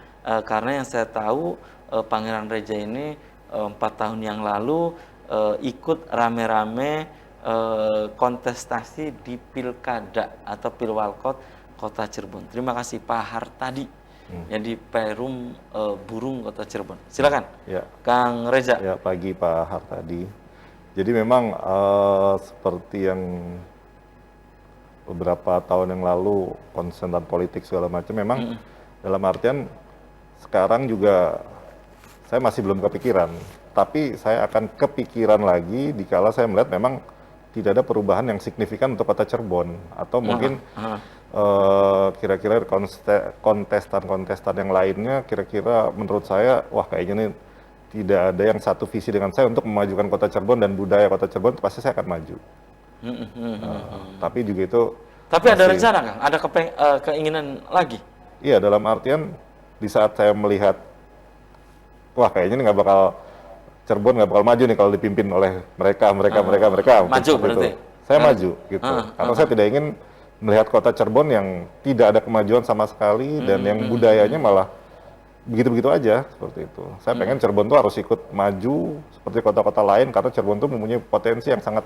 Karena yang saya tahu Pangeran Reja ini 4 tahun yang lalu ikut rame-rame kontestasi di Pilkada atau Pilwalkot Kota Cirebon. Terima kasih Pak Hartadi yang di Perum Burung Kota Cirebon. Silakan. Ya. Kang Reza. Ya, pagi Pak Hartadi. Jadi memang seperti yang beberapa tahun yang lalu konsen dan politik segala macam, memang dalam artian sekarang juga saya masih belum kepikiran, tapi saya akan kepikiran lagi dikala saya melihat memang tidak ada perubahan yang signifikan untuk kota Cirebon, atau mungkin kira-kira kontestan-kontestan yang lainnya kira-kira menurut saya, wah kayaknya nih tidak ada yang satu visi dengan saya untuk memajukan kota Cirebon dan budaya kota Cirebon, pasti saya akan maju. Tapi juga itu Tapi ada rencana, Kang? Ada keinginan lagi? iya, dalam artian di saat saya melihat, wah kayaknya ini nggak bakal, Cirebon nggak bakal maju nih kalau dipimpin oleh mereka. Maju berarti? Saya maju gitu. Karena saya tidak ingin melihat kota Cirebon yang tidak ada kemajuan sama sekali dan yang budayanya malah begitu-begitu aja seperti itu. Saya pengen Cirebon tuh harus ikut maju seperti kota-kota lain, karena Cirebon tuh mempunyai potensi yang sangat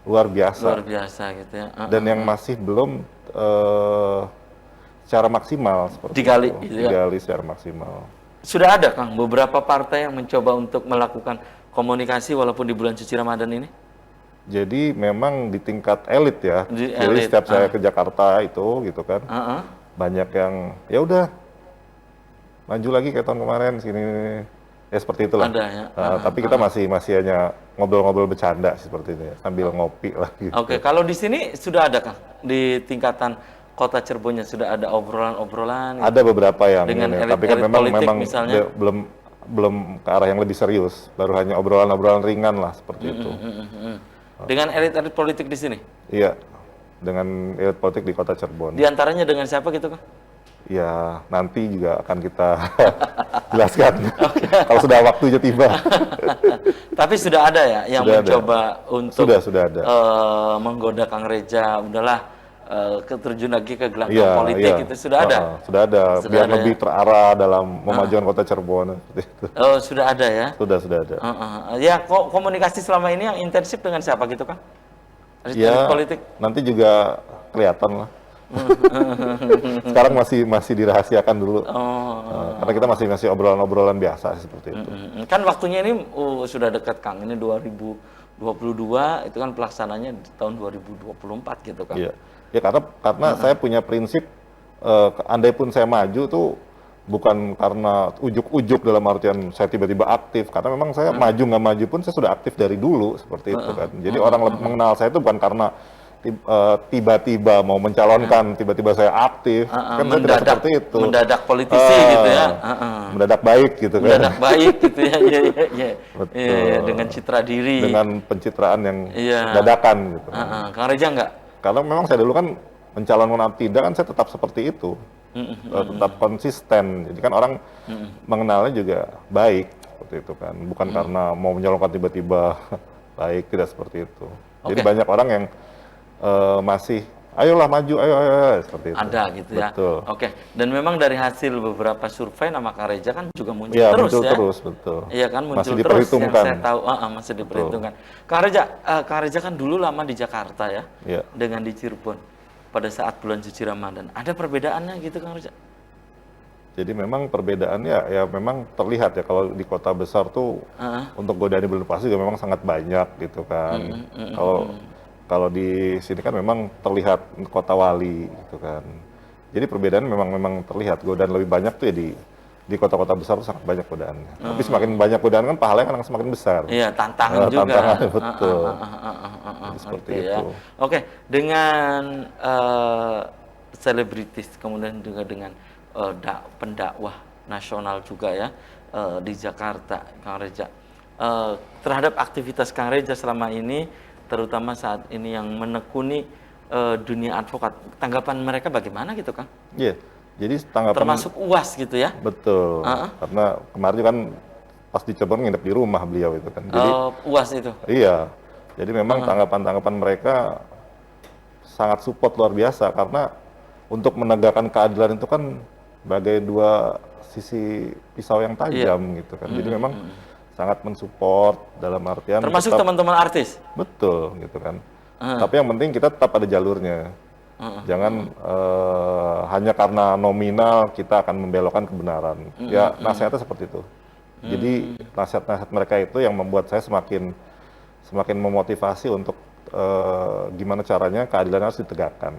luar biasa. Luar biasa gitu ya. Dan yang masih belum secara maksimal seperti Digali, itu. gitu ya. Digali secara maksimal. Sudah ada, Kang, beberapa partai yang mencoba untuk melakukan komunikasi walaupun di bulan suci Ramadan ini? Jadi memang di tingkat elit ya. Di Jadi elit, setiap saya ke Jakarta itu gitu kan, banyak yang ya udah maju lagi kayak tahun kemarin sini, ya seperti itulah. Ada ya. Tapi kita masih hanya ngobrol-ngobrol bercanda seperti itu ya, sambil ngopi lah gitu. Oke, kalau di sini sudah ada, Kang, di tingkatan kota Cirebonnya sudah ada obrolan-obrolan Ada beberapa yang dengan ini, elit- tapi kan elit memang politik misalnya? belum ke arah yang lebih serius, baru hanya obrolan-obrolan ringan lah seperti itu. dengan elit-elit politik di sini? Iya, dengan elit politik di kota Cirebon. Di antaranya dengan siapa gitu, Kang? Ya, nanti juga akan kita jelaskan kalau sudah waktunya tiba. Tapi sudah ada ya yang Sudah ada. mencoba untuk Sudah ada. menggoda Kang Reja, udahlah keterjun lagi ke gelanggang Iya, politik iya. itu sudah ada. Sudah ada, Sudah biar ada lebih terarah dalam memajukan kota Cirebon. Seperti itu. Oh, sudah ada ya. Sudah ada. Ya, komunikasi selama ini yang intensif dengan siapa gitu, Kang? Elit Ya, politik. nanti juga kelihatan lah. Sekarang masih dirahasiakan dulu. Karena kita masih obrolan-obrolan biasa seperti itu. Kan waktunya ini sudah dekat, Kang. Ini 2022, itu kan pelaksananya di tahun 2024 gitu, Kang. Iya. Ya karena saya punya prinsip, andai pun saya maju tuh bukan karena ujuk-ujuk dalam artian saya tiba-tiba aktif, karena memang saya maju nggak maju pun saya sudah aktif dari dulu seperti itu kan. Jadi orang mengenal saya itu bukan karena tiba-tiba mau mencalonkan, tiba-tiba saya aktif, kan saya tidak seperti itu. Mendadak politisi gitu ya. Mendadak baik gitu kan. Mendadak baik gitu ya. Iya. Betul. Iya, dengan citra diri. Dengan pencitraan yang Iya. dadakan gitu. Kang Reja enggak? Karena memang saya dulu kan mencalonkan atau tidak kan saya tetap seperti itu. Tetap konsisten. Jadi kan orang mengenalnya juga baik seperti itu kan. Bukan karena mau mencalonkan tiba-tiba baik, tidak seperti itu. Jadi banyak orang yang masih ayolah maju, ayo seperti itu. Ada gitu ya. Betul. Oke. Dan memang dari hasil beberapa survei nama Kang Reja kan juga muncul Iya, terus muncul ya. terus, betul. Iya kan, muncul Masih terus yang diperhitungkan. saya tahu. Masih diperhitungkan. Kang Reja kan dulu lama di Jakarta ya. Iya. Dengan di Cirebon pada saat bulan suci Ramadan. Ada perbedaannya gitu, Kang Reja? Jadi memang perbedaannya ya memang terlihat ya, kalau di kota besar tuh untuk godaan bulan puasa juga memang sangat banyak gitu kan. Kalau di sini kan memang terlihat kota wali gitu kan. Jadi perbedaan memang terlihat, godaan lebih banyak tuh ya di kota-kota besar tuh sangat banyak godaannya. Tapi semakin banyak godaan kan pahalanya kan semakin besar. Iya, tantangan juga. Tantangannya betul. Jadi seperti Oke, ya. itu. Oke, dengan selebritis, kemudian juga dengan pendakwah nasional juga ya di Jakarta, Kang Reja. Terhadap aktivitas Kang Reja selama ini, terutama saat ini yang menekuni dunia advokat, tanggapan mereka bagaimana gitu, Kang? Iya. Jadi tanggapan Termasuk UAS gitu ya? betul. Karena kemarin kan pas di Cirebon nginep di rumah beliau itu kan. Jadi UAS itu? iya. Jadi memang tanggapan-tanggapan mereka sangat support luar biasa, karena untuk menegakkan keadilan itu kan bagai dua sisi pisau yang tajam gitu kan. Jadi memang sangat mensupport dalam artian Termasuk teman-teman artis? betul gitu kan. Tapi yang penting kita tetap ada jalurnya. Jangan hanya karena nominal kita akan membelokkan kebenaran. Ya nasihatnya seperti itu. Jadi nasihat-nasihat mereka itu yang membuat saya semakin memotivasi untuk gimana caranya keadilan harus ditegakkan.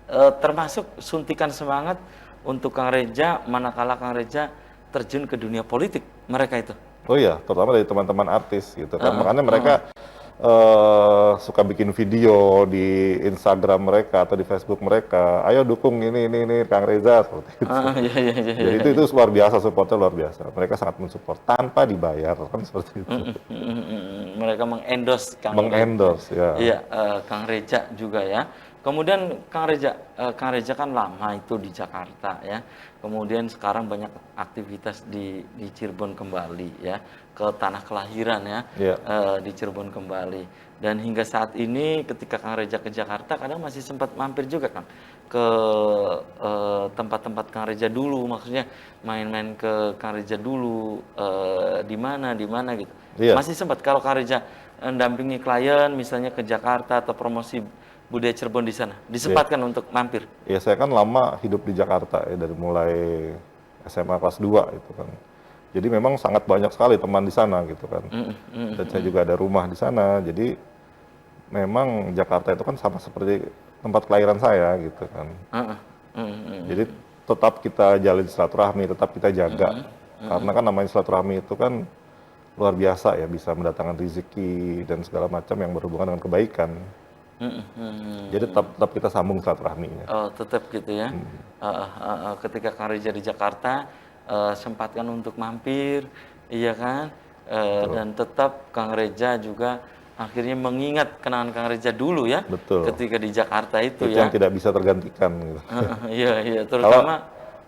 termasuk suntikan semangat untuk Kang Reza manakala Kang Reza terjun ke dunia politik mereka itu. Oh iya, terutama dari teman-teman artis gitu kan. Heeh, Makanya mereka heeh. suka bikin video di Instagram mereka atau di Facebook mereka. Ayo dukung ini Kang Reza seperti itu. Heeh, iya iya iya Jadi iya. itu luar biasa, supportnya luar biasa. Mereka sangat mensupport tanpa dibayar kan seperti itu. Mhm, mhm, mhm. Mereka mengendorse Kang Reza. Mengendorse ya. Iya, Kang Reza juga ya. Kemudian Kang Reza kan lama itu di Jakarta ya. Kemudian sekarang banyak aktivitas di Cirebon kembali ya, ke tanah kelahiran ya, Iya, di Cirebon kembali. Dan hingga saat ini ketika Kang Reza ke Jakarta kadang masih sempat mampir juga Kang ke tempat-tempat Kang Reza dulu, maksudnya main-main ke Kang Reza dulu, di mana gitu. iya. Masih sempat kalau Kang Reza dampingi klien misalnya ke Jakarta atau promosi budaya Cirebon di sana, Iya. disempatkan untuk mampir. Ya saya kan lama hidup di Jakarta ya, dari mulai SMA kelas 2 itu kan. Jadi memang sangat banyak sekali teman di sana gitu kan. Mhm, mhm, Dan saya mhm. juga ada rumah di sana. Jadi memang Jakarta itu kan sama seperti tempat kelahiran saya gitu kan. Heeh, mhm, mhm, Jadi tetap kita jalin silaturahmi, tetap kita jaga. mhm, Karena kan namanya silaturahmi itu kan luar biasa ya, bisa mendatangkan rezeki dan segala macam yang berhubungan dengan kebaikan. mhm, mhm, Jadi mhm. tetap tetap kita sambung silaturahminya. Oh, tetap gitu ya. Hmm, Heeh, heeh. Ketika Kang Reza di Jakarta, sempatkan untuk mampir, iya kan? betul, Dan tetap Kang Reza juga akhirnya mengingat kenangan Kang Reza dulu ya, betul. ketika di Jakarta itu Itu yang ya. tidak bisa tergantikan gitu. Heeh, iya iya, Kalau terutama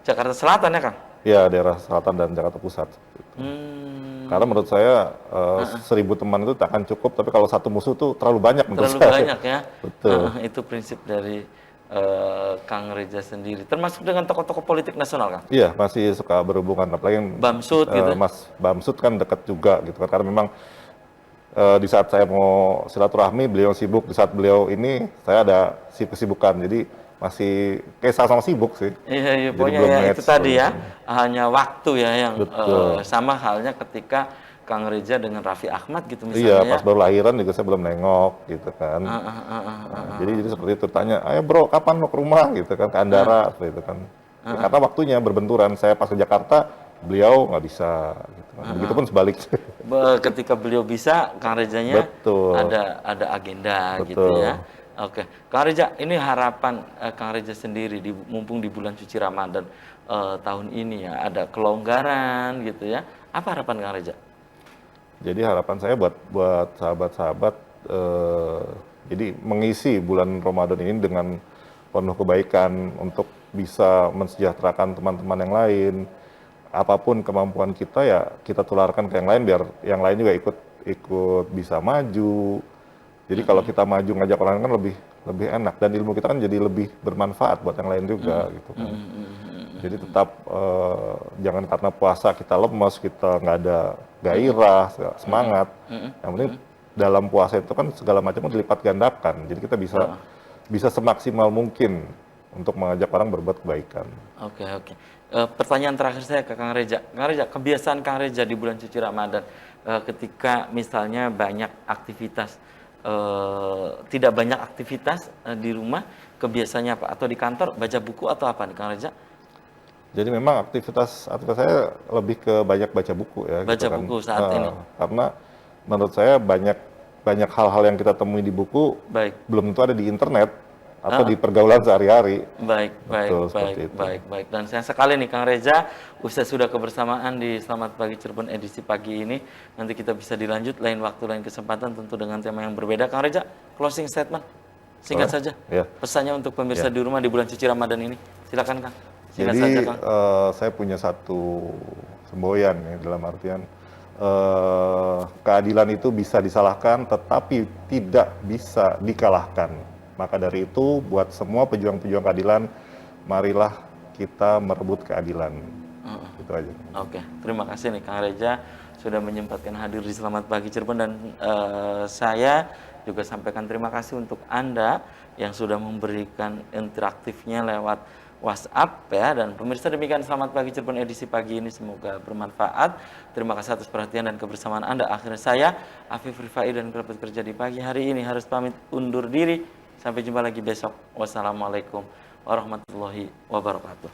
Jakarta Selatan ya, Kang? ya daerah selatan dan Jakarta Pusat. Karena Hmm, menurut saya 1.000 teman itu tak akan cukup, tapi kalau satu musuh tuh terlalu banyak menurut terlalu saya. banyak ya. Betul. Heeh, itu prinsip dari Kang Reza sendiri, termasuk dengan tokoh-tokoh politik nasional, Kang? Iya, masih suka berhubungan, apalagi yang Bamsud gitu? Mas Bamsud kan dekat juga gitu kan. Karena memang di saat saya mau silaturahmi, beliau sibuk. Di saat beliau ini, saya ada kesibukan. Jadi masih kayak sama-sama sibuk sih. Iya iya, Jadi pokoknya belum ya itu match. tadi ya, hanya waktu ya yang, Betul. sama halnya ketika Kang Reza dengan Raffi Ahmad gitu Iya, misalnya ya? pas baru lahiran juga saya belum nengok gitu kan. Heeh heeh Nah, heeh jadi seperti itu, tanya, ayo bro, kapan mau ke rumah gitu kan, ke heeh, Andara seperti itu kan. Ya, karena waktunya berbenturan, saya pas ke Jakarta, beliau nggak bisa gitu kan. heeh. Begitupun sebaliknya. Ketika beliau bisa, Kang Rezanya Betul, ada agenda gitu ya. betul. Oke, Kang Reza, ini harapan Kang Reza sendiri mumpung di bulan suci Ramadan tahun ini ya, ada kelonggaran gitu ya. Apa harapan Kang Reza? Jadi harapan saya buat sahabat-sahabat, jadi mengisi bulan Ramadan ini dengan penuh kebaikan untuk bisa mensejahterakan teman-teman yang lain. Apapun kemampuan kita ya kita tularkan ke yang lain biar yang lain juga ikut ikut bisa maju. Jadi kalau Mhm, kita maju ngajak orang kan lebih lebih enak dan ilmu kita kan jadi lebih bermanfaat buat yang lain juga gitu mhm, kan. mhm, mhm, Jadi mhm. tetap jangan karena puasa kita lemes, kita nggak ada gairah, Mhm, semangat. mhm, Yang penting mhm. dalam puasa itu kan segala macam kan dilipat gandakan. Jadi kita bisa Heeh. bisa semaksimal mungkin untuk mengajak orang berbuat kebaikan. Oke oke. Pertanyaan terakhir saya ke Kang Reza. Kang Reza, kebiasaan Kang Reza di bulan suci Ramadan, ketika misalnya banyak aktivitas, tidak banyak aktivitas di rumah, kebiasaannya apa? Atau di kantor baca buku atau apa nih Kang Reza? Jadi memang aktivitas aktivitas saya lebih ke banyak baca buku ya gitu Baca kan. buku saat ini. Karena menurut saya banyak banyak hal-hal yang kita temui di buku Baik. belum tentu ada di internet atau di Heeh. pergaulan sehari-hari. Baik, baik, Betul baik, seperti itu. baik, baik. Dan sayang sekali nih Kang Reza, usai sudah kebersamaan di Selamat Pagi Cirebon edisi pagi ini. Nanti kita bisa dilanjut lain waktu, lain kesempatan tentu dengan tema yang berbeda. Kang Reza, closing statement. Singkat Boleh? saja. Ya. Pesannya untuk pemirsa Ya. di rumah di bulan suci Ramadan ini. Silakan Kang. Singkat saja Jadi Kang. saya punya satu semboyan ya dalam artian keadilan itu bisa disalahkan tetapi tidak bisa dikalahkan. Maka dari itu buat semua pejuang-pejuang keadilan marilah kita merebut keadilan. Heeh. Itu aja. Oke, terima kasih nih Kang Reza sudah menyempatkan hadir di Selamat Pagi Cirebon dan saya juga sampaikan terima kasih untuk Anda yang sudah memberikan interaktifnya lewat WhatsApp ya, dan pemirsa demikian Selamat Pagi Cirebon edisi pagi ini semoga bermanfaat. Terima kasih atas perhatian dan kebersamaan Anda. Akhirnya saya Afif Rifai dan kerabat kerja di pagi hari ini harus pamit undur diri. Sampai jumpa lagi besok. Wassalamualaikum warahmatullahi wabarakatuh.